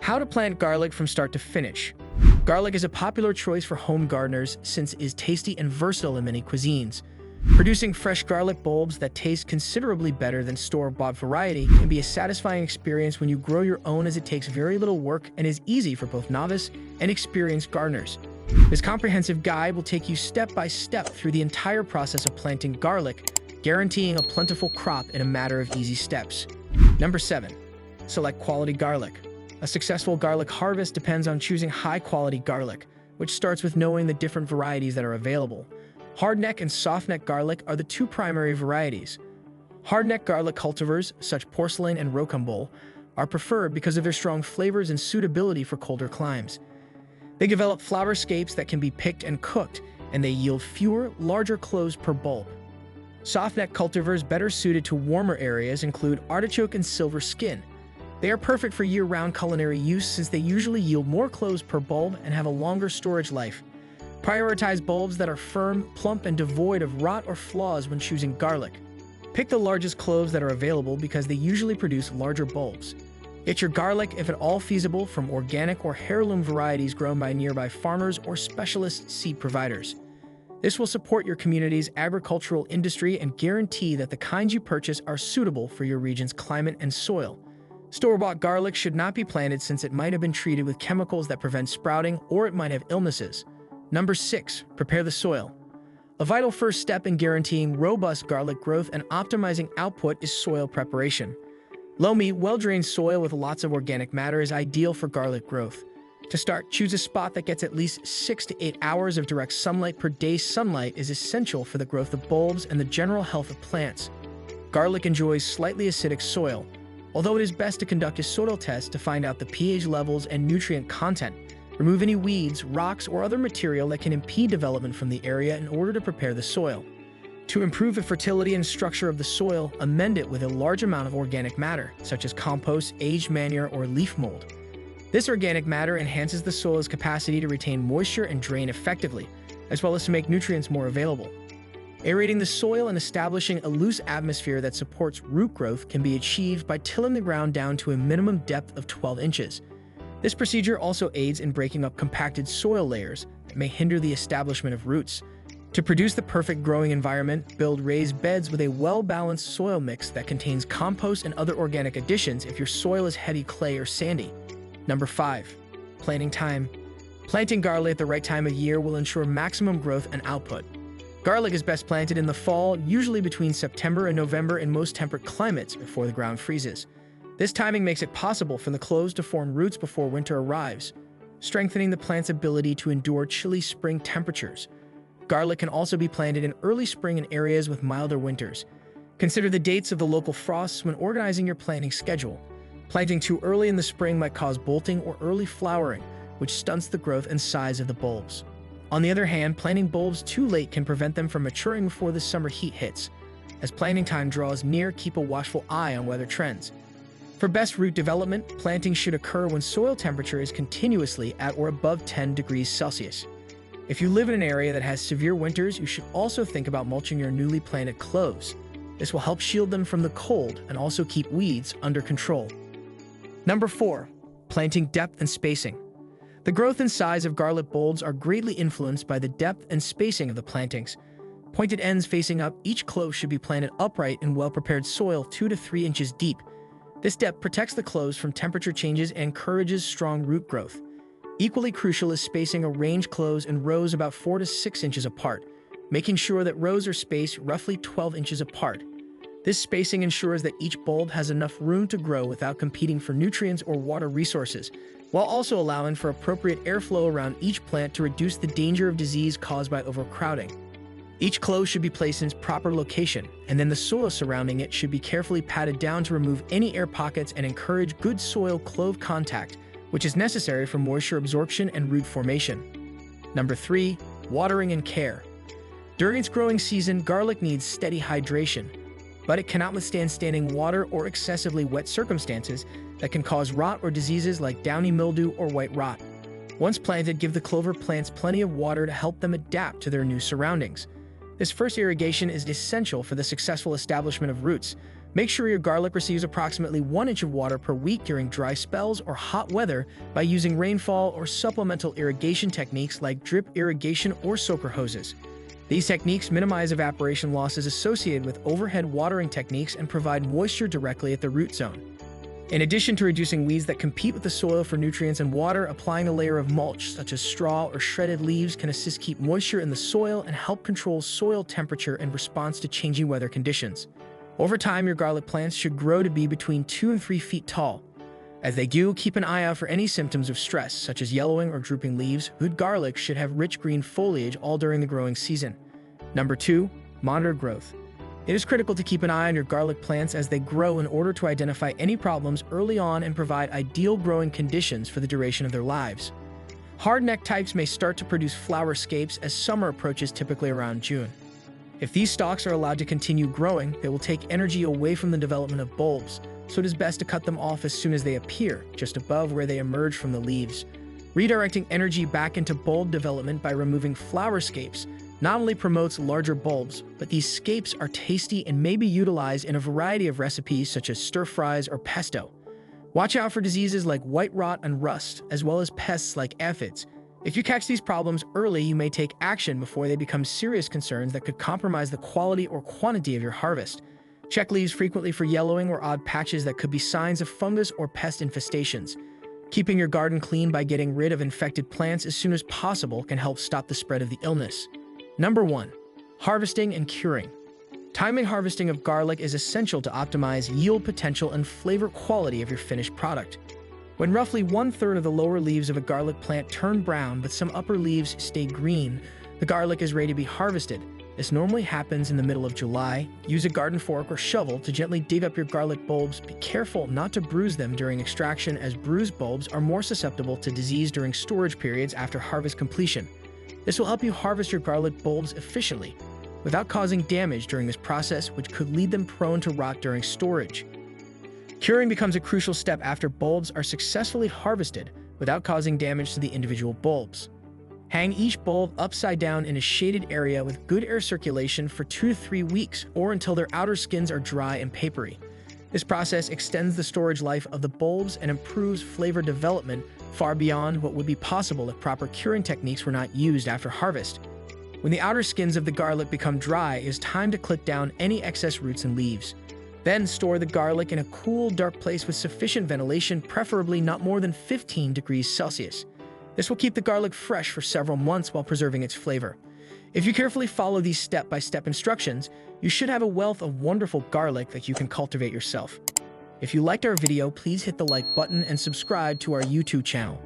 How to plant garlic from start to finish. Garlic is a popular choice for home gardeners since it is tasty and versatile in many cuisines. Producing fresh garlic bulbs that taste considerably better than store-bought variety can be a satisfying experience when you grow your own, as it takes very little work and is easy for both novice and experienced gardeners. This comprehensive guide will take you step by step through the entire process of planting garlic, guaranteeing a plentiful crop in a matter of easy steps. Number 7. Select quality garlic. A successful garlic harvest depends on choosing high-quality garlic, which starts with knowing the different varieties that are available. Hardneck and softneck garlic are the two primary varieties. Hardneck garlic cultivars, such as porcelain and rocambole, are preferred because of their strong flavors and suitability for colder climes. They develop flower scapes that can be picked and cooked, and they yield fewer, larger cloves per bulb. Softneck cultivars better suited to warmer areas include artichoke and silver skin. They are perfect for year-round culinary use since they usually yield more cloves per bulb and have a longer storage life. Prioritize bulbs that are firm, plump, and devoid of rot or flaws when choosing garlic. Pick the largest cloves that are available because they usually produce larger bulbs. Get your garlic, if at all feasible, from organic or heirloom varieties grown by nearby farmers or specialist seed providers. This will support your community's agricultural industry and guarantee that the kinds you purchase are suitable for your region's climate and soil. Store-bought garlic should not be planted since it might have been treated with chemicals that prevent sprouting, or it might have illnesses. Number 6. Prepare the soil. A vital first step in guaranteeing robust garlic growth and optimizing output is soil preparation. Loamy, well-drained soil with lots of organic matter is ideal for garlic growth. To start, choose a spot that gets at least 6 to 8 hours of direct sunlight per day. Sunlight is essential for the growth of bulbs and the general health of plants. Garlic enjoys slightly acidic soil, although it is best to conduct a soil test to find out the pH levels and nutrient content. Remove any weeds, rocks, or other material that can impede development from the area in order to prepare the soil. To improve the fertility and structure of the soil, amend it with a large amount of organic matter, such as compost, aged manure, or leaf mold. This organic matter enhances the soil's capacity to retain moisture and drain effectively, as well as to make nutrients more available. Aerating the soil and establishing a loose atmosphere that supports root growth can be achieved by tilling the ground down to a minimum depth of 12 inches. This procedure also aids in breaking up compacted soil layers that may hinder the establishment of roots. To produce the perfect growing environment, build raised beds with a well-balanced soil mix that contains compost and other organic additions if your soil is heavy clay or sandy. Number 5. Planting time. Planting garlic at the right time of year will ensure maximum growth and output. Garlic is best planted in the fall, usually between September and November in most temperate climates before the ground freezes. This timing makes it possible for the cloves to form roots before winter arrives, strengthening the plant's ability to endure chilly spring temperatures. Garlic can also be planted in early spring in areas with milder winters. Consider the dates of the local frosts when organizing your planting schedule. Planting too early in the spring might cause bolting or early flowering, which stunts the growth and size of the bulbs. On the other hand, planting bulbs too late can prevent them from maturing before the summer heat hits. As planting time draws near, keep a watchful eye on weather trends. For best root development, planting should occur when soil temperature is continuously at or above 10 degrees Celsius. If you live in an area that has severe winters, you should also think about mulching your newly planted cloves. This will help shield them from the cold and also keep weeds under control. Number 4. Planting depth and spacing. The growth and size of garlic bulbs are greatly influenced by the depth and spacing of the plantings. Pointed ends facing up, each clove should be planted upright in well-prepared soil 2 to 3 inches deep. This depth protects the cloves from temperature changes and encourages strong root growth. Equally crucial is spacing arranged cloves in rows about 4 to 6 inches apart, making sure that rows are spaced roughly 12 inches apart. This spacing ensures that each bulb has enough room to grow without competing for nutrients or water resources, while also allowing for appropriate airflow around each plant to reduce the danger of disease caused by overcrowding. Each clove should be placed in its proper location, and then the soil surrounding it should be carefully patted down to remove any air pockets and encourage good soil-clove contact, which is necessary for moisture absorption and root formation. Number 3. Watering and care. During its growing season, garlic needs steady hydration, but it cannot withstand standing water or excessively wet circumstances that can cause rot or diseases like downy mildew or white rot. Once planted, give the clover plants plenty of water to help them adapt to their new surroundings. This first irrigation is essential for the successful establishment of roots, Make sure your garlic receives approximately 1 inch of water per week during dry spells or hot weather by using rainfall or supplemental irrigation techniques like drip irrigation or soaker hoses. These techniques minimize evaporation losses associated with overhead watering techniques and provide moisture directly at the root zone. In addition to reducing weeds that compete with the soil for nutrients and water, applying a layer of mulch, such as straw or shredded leaves, can assist keep moisture in the soil and help control soil temperature in response to changing weather conditions. Over time, your garlic plants should grow to be between 2 and 3 feet tall. As they do, keep an eye out for any symptoms of stress, such as yellowing or drooping leaves. Good garlic should have rich green foliage all during the growing season. Number 2, monitor growth. It is critical to keep an eye on your garlic plants as they grow in order to identify any problems early on and provide ideal growing conditions for the duration of their lives. Hardneck types may start to produce flower scapes as summer approaches, typically around June. If these stalks are allowed to continue growing, they will take energy away from the development of bulbs, so it is best to cut them off as soon as they appear, just above where they emerge from the leaves. Redirecting energy back into bulb development by removing flower scapes not only promotes larger bulbs, but these scapes are tasty and may be utilized in a variety of recipes such as stir-fries or pesto. Watch out for diseases like white rot and rust, as well as pests like aphids. If you catch these problems early, you may take action before they become serious concerns that could compromise the quality or quantity of your harvest. Check leaves frequently for yellowing or odd patches that could be signs of fungus or pest infestations. Keeping your garden clean by getting rid of infected plants as soon as possible can help stop the spread of the illness. Number 1, harvesting and curing. Timing harvesting of garlic is essential to optimize yield potential and flavor quality of your finished product. When roughly 1/3 of the lower leaves of a garlic plant turn brown but some upper leaves stay green, the garlic is ready to be harvested. This normally happens in the middle of July. Use a garden fork or shovel to gently dig up your garlic bulbs. Be careful not to bruise them during extraction, as bruised bulbs are more susceptible to disease during storage periods after harvest completion. This will help you harvest your garlic bulbs efficiently, without causing damage during this process, which could lead them prone to rot during storage. Curing becomes a crucial step after bulbs are successfully harvested without causing damage to the individual bulbs. Hang each bulb upside down in a shaded area with good air circulation for 2 to 3 weeks, or until their outer skins are dry and papery. This process extends the storage life of the bulbs and improves flavor development far beyond what would be possible if proper curing techniques were not used after harvest. When the outer skins of the garlic become dry, it is time to clip down any excess roots and leaves. Then store the garlic in a cool, dark place with sufficient ventilation, preferably not more than 15 degrees Celsius. This will keep the garlic fresh for several months while preserving its flavor. If you carefully follow these step-by-step instructions, you should have a wealth of wonderful garlic that you can cultivate yourself. If you liked our video, please hit the like button and subscribe to our YouTube channel.